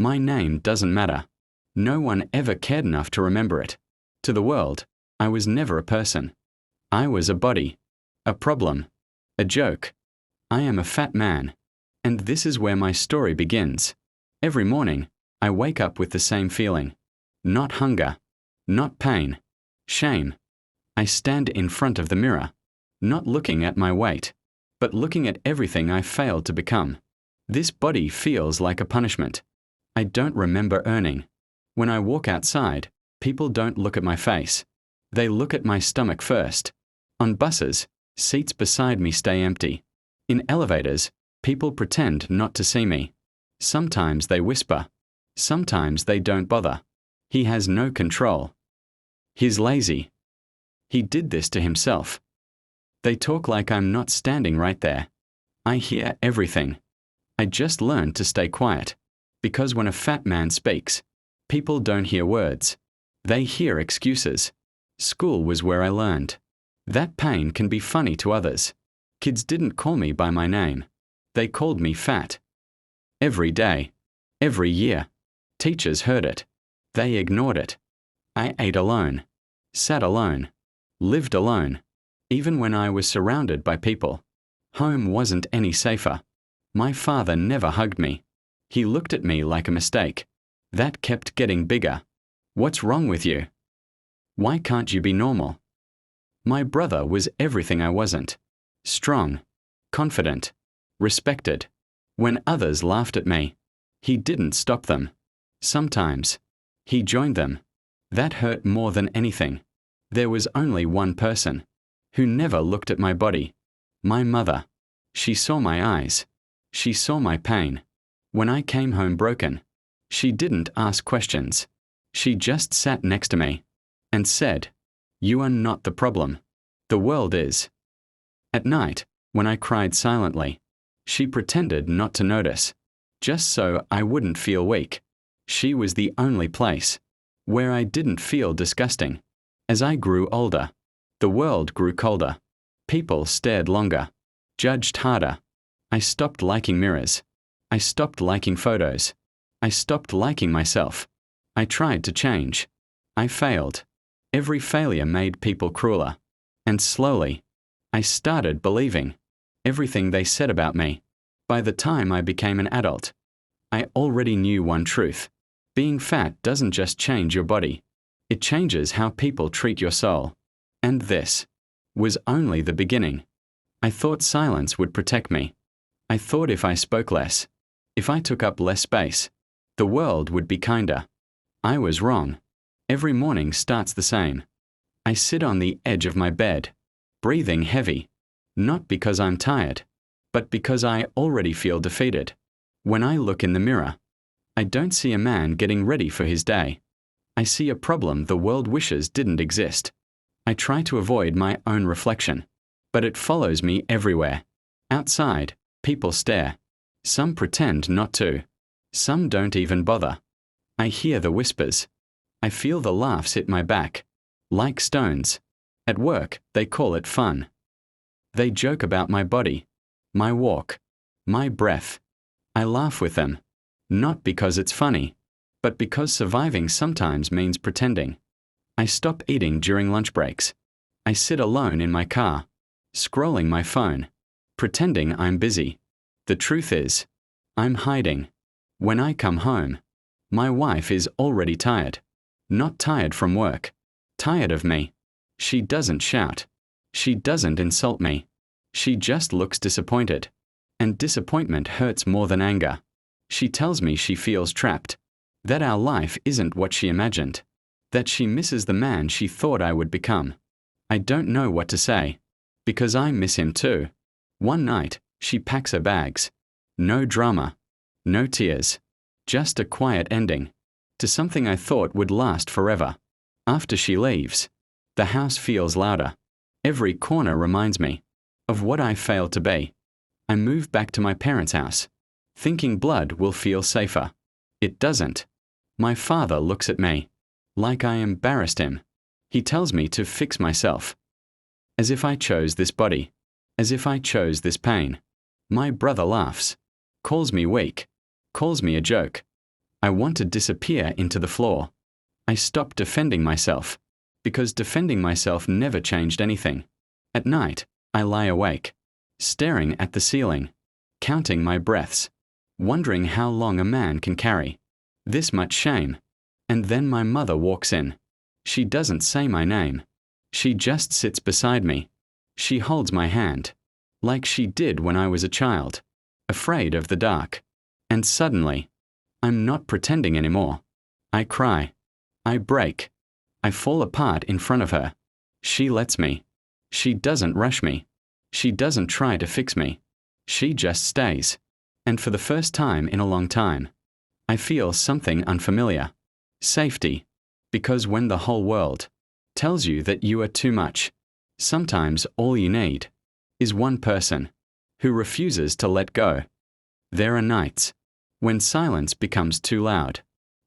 My name doesn't matter. No one ever cared enough to remember it. To the world, I was never a person. I was a body, a problem, a joke. I am a fat man. And this is where my story begins. Every morning, I wake up with the same feeling. Not hunger, not pain, shame. I stand in front of the mirror, not looking at my weight, but looking at everything I failed to become. This body feels like a punishment. I don't remember earning. When I walk outside, people don't look at my face. They look at my stomach first. On buses, seats beside me stay empty. In elevators, people pretend not to see me. Sometimes they whisper. Sometimes they don't bother. He has no control. He's lazy. He did this to himself. They talk like I'm not standing right there. I hear everything. I just learned to stay quiet. Because when a fat man speaks, people don't hear words. They hear excuses. School was where I learned. That pain can be funny to others. Kids didn't call me by my name. They called me fat. Every day. Every year. Teachers heard it. They ignored it. I ate alone. Sat alone. Lived alone. Even when I was surrounded by people. Home wasn't any safer. My father never hugged me. He looked at me like a mistake. That kept getting bigger. What's wrong with you? Why can't you be normal? My brother was everything I wasn't. Strong. Confident. Respected. When others laughed at me, he didn't stop them. Sometimes, he joined them. That hurt more than anything. There was only one person who never looked at my body. My mother. She saw my eyes. She saw my pain. When I came home broken, she didn't ask questions. She just sat next to me and said, "You are not the problem. The world is." At night, when I cried silently, she pretended not to notice, just so I wouldn't feel weak. She was the only place where I didn't feel disgusting. As I grew older, the world grew colder. People stared longer, judged harder. I stopped liking mirrors. I stopped liking photos. I stopped liking myself. I tried to change. I failed. Every failure made people crueler. And slowly, I started believing everything they said about me. By the time I became an adult, I already knew one truth. Being fat doesn't just change your body. It changes how people treat your soul. And this was only the beginning. I thought silence would protect me. I thought if I spoke less, if I took up less space, the world would be kinder. I was wrong. Every morning starts the same. I sit on the edge of my bed, breathing heavy, not because I'm tired, but because I already feel defeated. When I look in the mirror, I don't see a man getting ready for his day. I see a problem the world wishes didn't exist. I try to avoid my own reflection, but it follows me everywhere. Outside, people stare. Some pretend not to. Some don't even bother. I hear the whispers. I feel the laughs hit my back, like stones. At work, they call it fun. They joke about my body, my walk, my breath. I laugh with them, not because it's funny, but because surviving sometimes means pretending. I stop eating during lunch breaks. I sit alone in my car, scrolling my phone, pretending I'm busy. The truth is, I'm hiding. When I come home, my wife is already tired. Not tired from work. Tired of me. She doesn't shout. She doesn't insult me. She just looks disappointed. And disappointment hurts more than anger. She tells me she feels trapped. That our life isn't what she imagined. That she misses the man she thought I would become. I don't know what to say. Because I miss him too. One night, she packs her bags. No drama. No tears. Just a quiet ending to something I thought would last forever. After she leaves, the house feels louder. Every corner reminds me of what I failed to be. I move back to my parents' house, thinking blood will feel safer. It doesn't. My father looks at me, like I embarrassed him. He tells me to fix myself. As if I chose this body. As if I chose this pain. My brother laughs, calls me weak, calls me a joke. I want to disappear into the floor. I stop defending myself, because defending myself never changed anything. At night, I lie awake, staring at the ceiling, counting my breaths, wondering how long a man can carry this much shame. And then my mother walks in. She doesn't say my name. She just sits beside me. She holds my hand, like she did when I was a child, afraid of the dark. And suddenly, I'm not pretending anymore. I cry. I break. I fall apart in front of her. She lets me. She doesn't rush me. She doesn't try to fix me. She just stays. And for the first time in a long time, I feel something unfamiliar. Safety. Because when the whole world tells you that you are too much, sometimes all you need is one person who refuses to let go. There are nights when silence becomes too loud.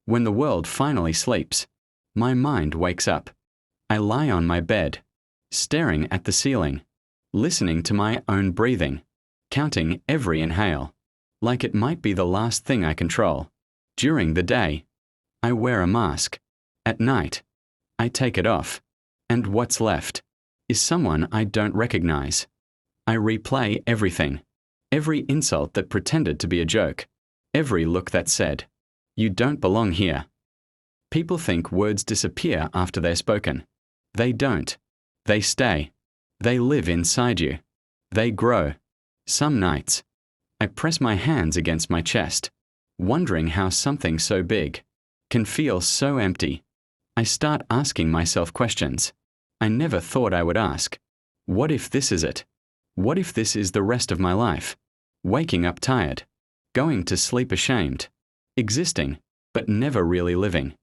When the world finally sleeps, my mind wakes up. I lie on my bed, staring at the ceiling, listening to my own breathing, counting every inhale, like it might be the last thing I control. During the day, I wear a mask. At night, I take it off. And what's left is someone I don't recognize. I replay everything. Every insult that pretended to be a joke. Every look that said, "You don't belong here." People think words disappear after they're spoken. They don't. They stay. They live inside you. They grow. Some nights, I press my hands against my chest, wondering how something so big can feel so empty. I start asking myself questions I never thought I would ask. What if this is it? What if this is the rest of my life? Waking up tired, going to sleep ashamed, existing, but never really living.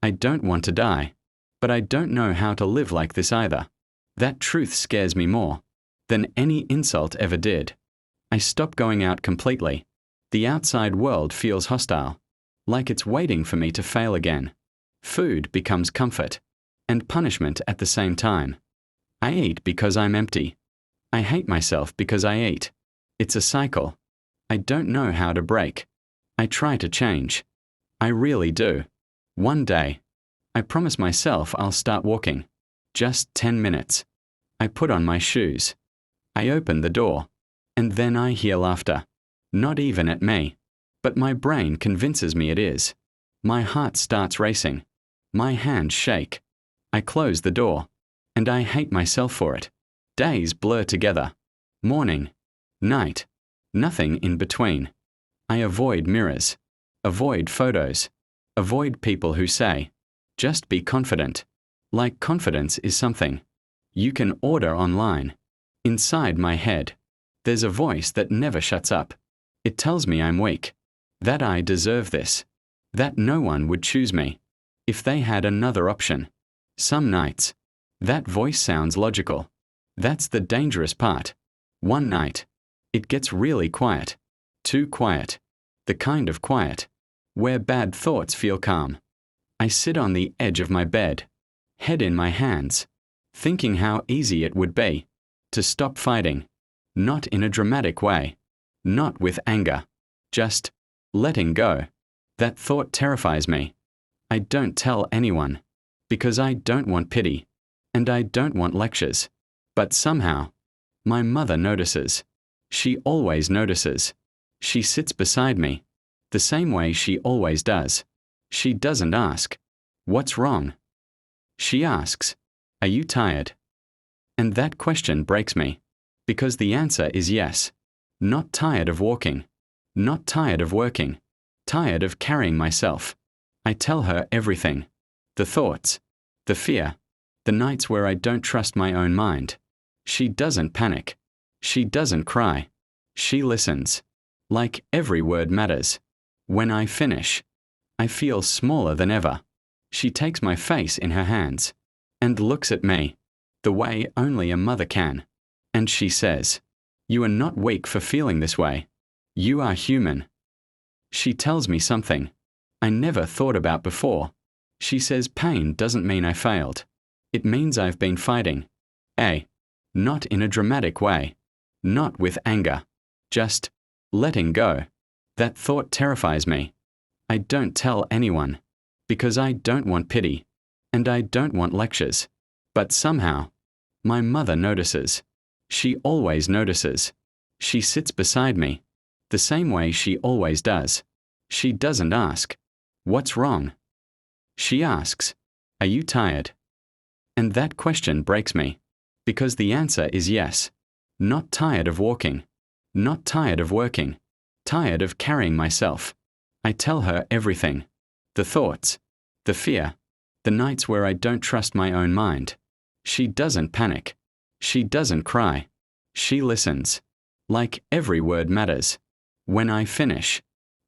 I don't want to die, but I don't know how to live like this either. That truth scares me more than any insult ever did. I stop going out completely. The outside world feels hostile, like it's waiting for me to fail again. Food becomes comfort and punishment at the same time. I eat because I'm empty. I hate myself because I eat. It's a cycle I don't know how to break. I try to change. I really do. One day, I promise myself I'll start walking. Just 10 minutes. I put on my shoes. I open the door. And then I hear laughter. Not even at me. But my brain convinces me it is. My heart starts racing. My hands shake. I close the door. And I hate myself for it. Days blur together. Morning. Night. Nothing in between. I avoid mirrors. Avoid photos. Avoid people who say, "Just be confident." Like confidence is something you can order online. Inside my head, there's a voice that never shuts up. It tells me I'm weak, that I deserve this, that no one would choose me if they had another option. Some nights, that voice sounds logical. That's the dangerous part. One night, it gets really quiet. Too quiet. The kind of quiet where bad thoughts feel calm. I sit on the edge of my bed, head in my hands, thinking how easy it would be to stop fighting. Not in a dramatic way. Not with anger. Just letting go. That thought terrifies me. I don't tell anyone, because I don't want pity, and I don't want lectures. But somehow, my mother notices. She always notices. She sits beside me, the same way she always does. She doesn't ask, "What's wrong?" She asks, "Are you tired?" And that question breaks me, because the answer is yes. Not tired of walking. Not tired of working. Tired of carrying myself. I tell her everything. The thoughts. The fear. The nights where I don't trust my own mind. She doesn't panic. She doesn't cry. She listens. Like every word matters. When I finish, I feel smaller than ever. She takes my face in her hands and looks at me the way only a mother can. And she says, "You are not weak for feeling this way. You are human." She tells me something I never thought about before. She says pain doesn't mean I failed. It means I've been fighting. Not in a dramatic way. Not with anger. Just letting go. That thought terrifies me. I don't tell anyone, because I don't want pity, and I don't want lectures. But somehow, my mother notices. She always notices. She sits beside me, the same way she always does. She doesn't ask, "What's wrong?" She asks, "Are you tired?" And that question breaks me, because the answer is yes. Not tired of walking, not tired of working, tired of carrying myself. I tell her everything. The thoughts, the fear, the nights where I don't trust my own mind. She doesn't panic. She doesn't cry. She listens. Like every word matters. When I finish,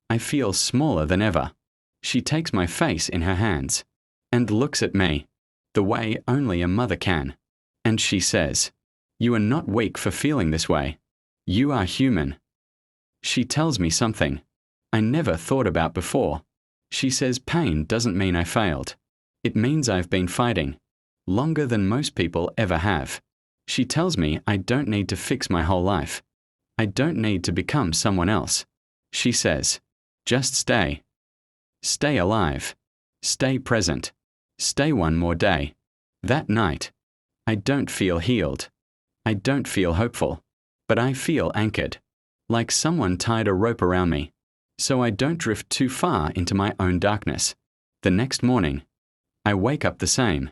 I feel smaller than ever. She takes my face in her hands and looks at me the way only a mother can. And she says, "You are not weak for feeling this way. You are human." She tells me something I never thought about before. She says pain doesn't mean I failed. It means I've been fighting longer than most people ever have. She tells me I don't need to fix my whole life. I don't need to become someone else. She says, "Just stay. Stay alive. Stay present. Stay one more day." That night, I don't feel healed. I don't feel hopeful. But I feel anchored, like someone tied a rope around me, so I don't drift too far into my own darkness. The next morning, I wake up the same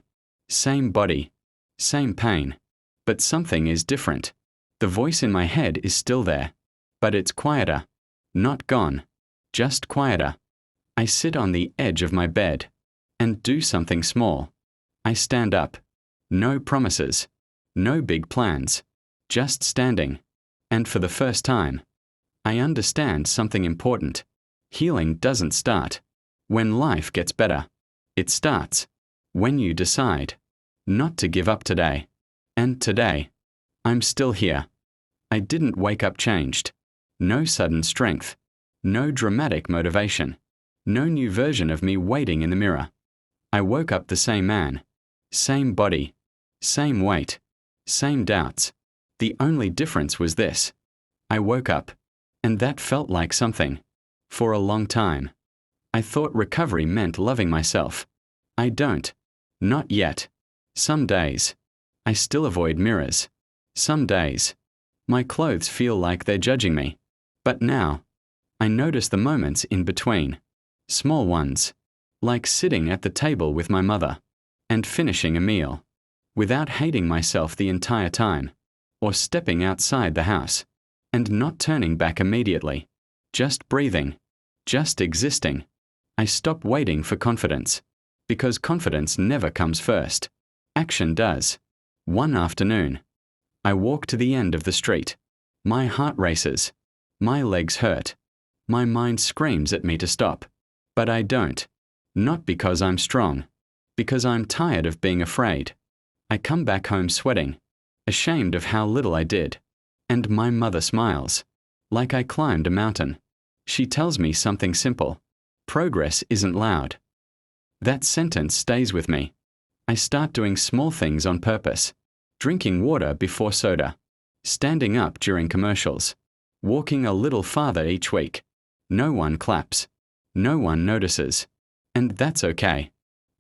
body, same pain, but something is different. The voice in my head is still there, but it's quieter, not gone, just quieter. I sit on the edge of my bed and do something small. I stand up. No promises, no big plans, just standing. And for the first time, I understand something important. Healing doesn't start when life gets better. It starts when you decide not to give up today. And today, I'm still here. I didn't wake up changed. No sudden strength. No dramatic motivation. No new version of me waiting in the mirror. I woke up the same man, same body, same weight, same doubts. The only difference was this. I woke up, and that felt like something. For a long time, I thought recovery meant loving myself. I don't. Not yet. Some days, I still avoid mirrors. Some days, my clothes feel like they're judging me. But now, I notice the moments in between. Small ones, like sitting at the table with my mother and finishing a meal, without hating myself the entire time, or stepping outside the house and not turning back immediately, just breathing, just existing. I stop waiting for confidence, because confidence never comes first. Action does. One afternoon, I walk to the end of the street. My heart races. My legs hurt. My mind screams at me to stop. But I don't. Not because I'm strong, because I'm tired of being afraid. I come back home sweating, ashamed of how little I did. And my mother smiles, like I climbed a mountain. She tells me something simple. Progress isn't loud. That sentence stays with me. I start doing small things on purpose. Drinking water before soda. Standing up during commercials. Walking a little farther each week. No one claps. No one notices. And that's okay.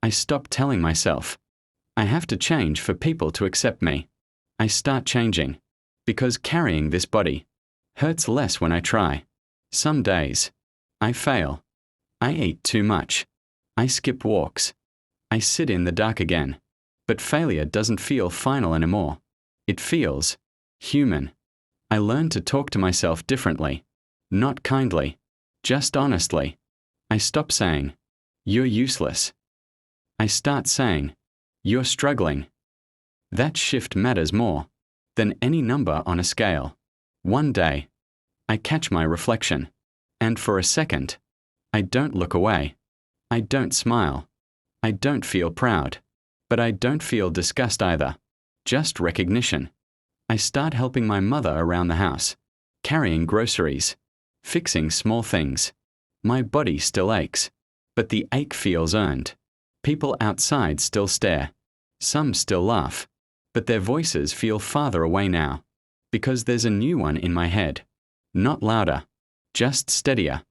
I stop telling myself, I have to change for people to accept me. I start changing. Because carrying this body hurts less when I try. Some days, I fail. I eat too much. I skip walks. I sit in the dark again. But failure doesn't feel final anymore. It feels human. I learn to talk to myself differently. Not kindly. Just honestly. I stop saying, "You're useless." I start saying, "You're struggling." That shift matters more than any number on a scale. One day, I catch my reflection, and for a second, I don't look away. I don't smile. I don't feel proud. But I don't feel disgust either. Just recognition. I start helping my mother around the house, carrying groceries, fixing small things. My body still aches, but the ache feels earned. People outside still stare. Some still laugh, but their voices feel farther away now, because there's a new one in my head. Not louder, just steadier.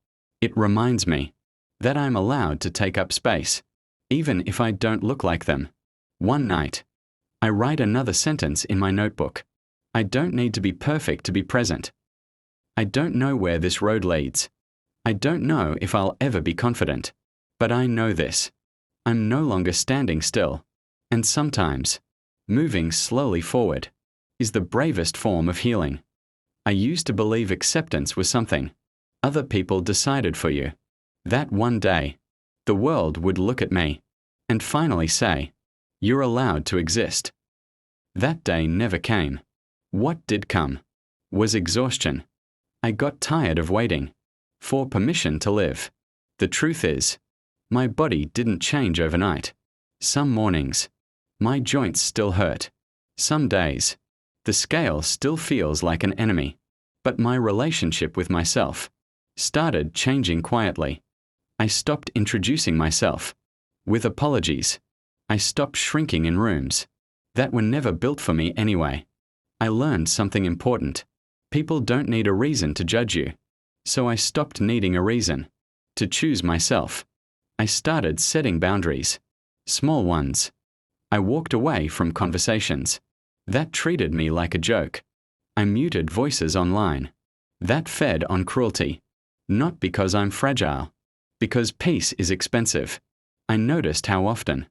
It reminds me, that I'm allowed to take up space, even if I don't look like them. One night, I write another sentence in my notebook. I don't need to be perfect to be present. I don't know where this road leads. I don't know if I'll ever be confident. But I know this. I'm no longer standing still. And sometimes, moving slowly forward is the bravest form of healing. I used to believe acceptance was something other people decided for you. That one day, the world would look at me and finally say, "You're allowed to exist." That day never came. What did come was exhaustion. I got tired of waiting for permission to live. The truth is, my body didn't change overnight. Some mornings, my joints still hurt. Some days, the scale still feels like an enemy. But my relationship with myself started changing quietly. I stopped introducing myself with apologies. I stopped shrinking in rooms that were never built for me anyway. I learned something important. People don't need a reason to judge you. So I stopped needing a reason to choose myself. I started setting boundaries, small ones. I walked away from conversations that treated me like a joke. I muted voices online that fed on cruelty, not because I'm fragile, because peace is expensive. I noticed how often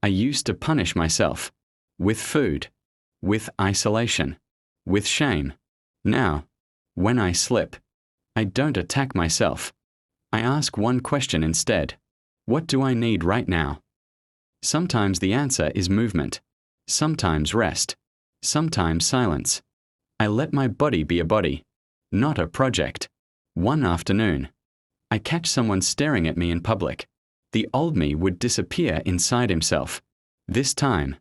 I used to punish myself with food, with isolation, with shame. Now, when I slip, I don't attack myself. I ask one question instead. What do I need right now? Sometimes the answer is movement, sometimes rest, sometimes silence. I let my body be a body, not a project. One afternoon, I catch someone staring at me in public. The old me would disappear inside himself. This time,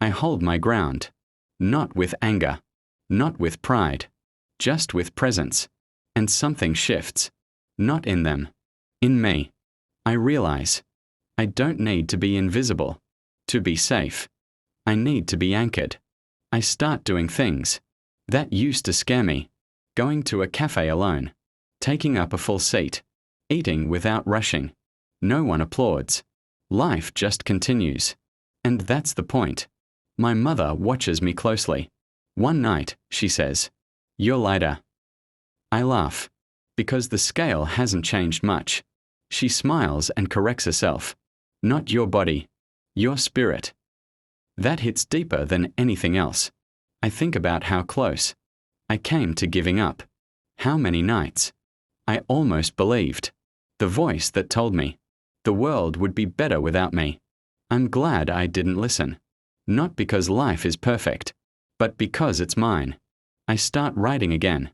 I hold my ground, not with anger, not with pride, just with presence. And something shifts, not in them, in me. I realize I don't need to be invisible to be safe. I need to be anchored. I start doing things that used to scare me, going to a cafe alone, taking up a full seat, eating without rushing. No one applauds. Life just continues. And that's the point. My mother watches me closely. One night, she says, "You're lighter." I laugh, because the scale hasn't changed much. She smiles and corrects herself. "Not your body, your spirit." That hits deeper than anything else. I think about how close I came to giving up. How many nights I almost believed the voice that told me the world would be better without me. I'm glad I didn't listen. Not because life is perfect, but because it's mine. I start writing again.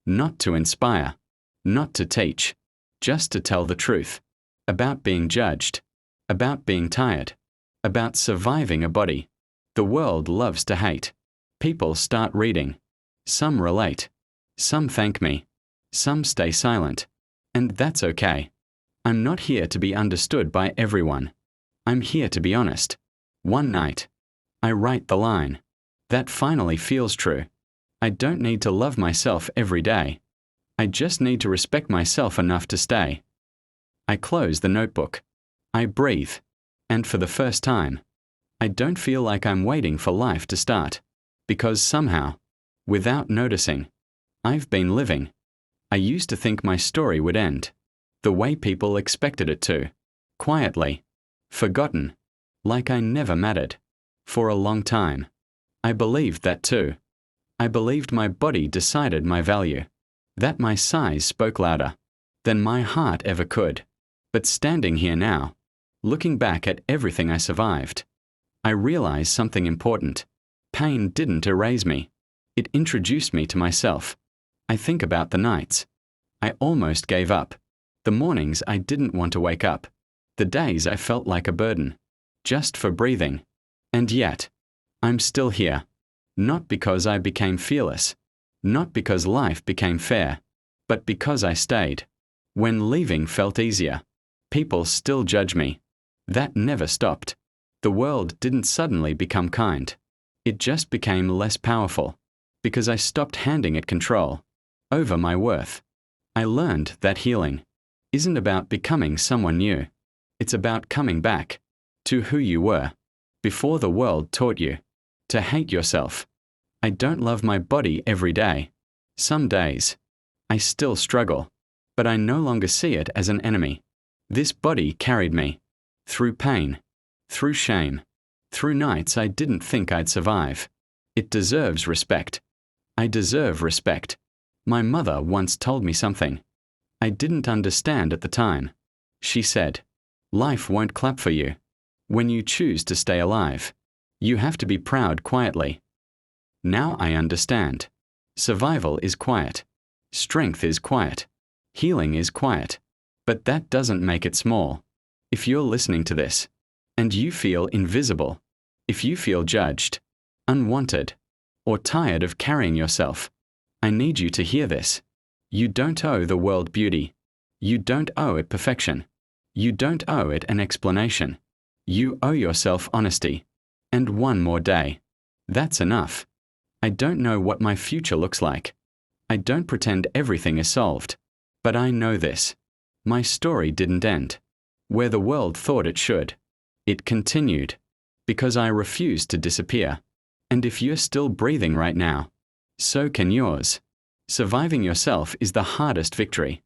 Not to inspire, not to teach, just to tell the truth. About being judged, about being tired, about surviving a body. The world loves to hate. People start reading. Some relate. Some thank me. Some stay silent. And that's okay. I'm not here to be understood by everyone. I'm here to be honest. One night, I write the line that finally feels true. I don't need to love myself every day. I just need to respect myself enough to stay. I close the notebook. I breathe. And for the first time, I don't feel like I'm waiting for life to start. Because somehow, without noticing, I've been living. I used to think my story would end the way people expected it to. Quietly. Forgotten. Like I never mattered. For a long time. I believed that too. I believed my body decided my value, that my size spoke louder than my heart ever could. But standing here now, looking back at everything I survived, I realize something important. Pain didn't erase me. It introduced me to myself. I think about the nights I almost gave up, the mornings I didn't want to wake up, the days I felt like a burden, just for breathing. And yet, I'm still here. Not because I became fearless, not because life became fair, but because I stayed. When leaving felt easier, people still judge me. That never stopped. The world didn't suddenly become kind. It just became less powerful, because I stopped handing it control over my worth. I learned that healing isn't about becoming someone new. It's about coming back to who you were before the world taught you to hate yourself. I don't love my body every day. Some days, I still struggle, but I no longer see it as an enemy. This body carried me through pain, through shame, through nights I didn't think I'd survive. It deserves respect. I deserve respect. My mother once told me something I didn't understand at the time. She said, "Life won't clap for you when you choose to stay alive. You have to be proud quietly." Now I understand. Survival is quiet. Strength is quiet. Healing is quiet. But that doesn't make it small. If you're listening to this, and you feel invisible, if you feel judged, unwanted, or tired of carrying yourself, I need you to hear this. You don't owe the world beauty. You don't owe it perfection. You don't owe it an explanation. You owe yourself honesty. And one more day. That's enough. I don't know what my future looks like. I don't pretend everything is solved. But I know this. My story didn't end where the world thought it should. It continued because I refused to disappear. And if you're still breathing right now, so can yours. Surviving yourself is the hardest victory.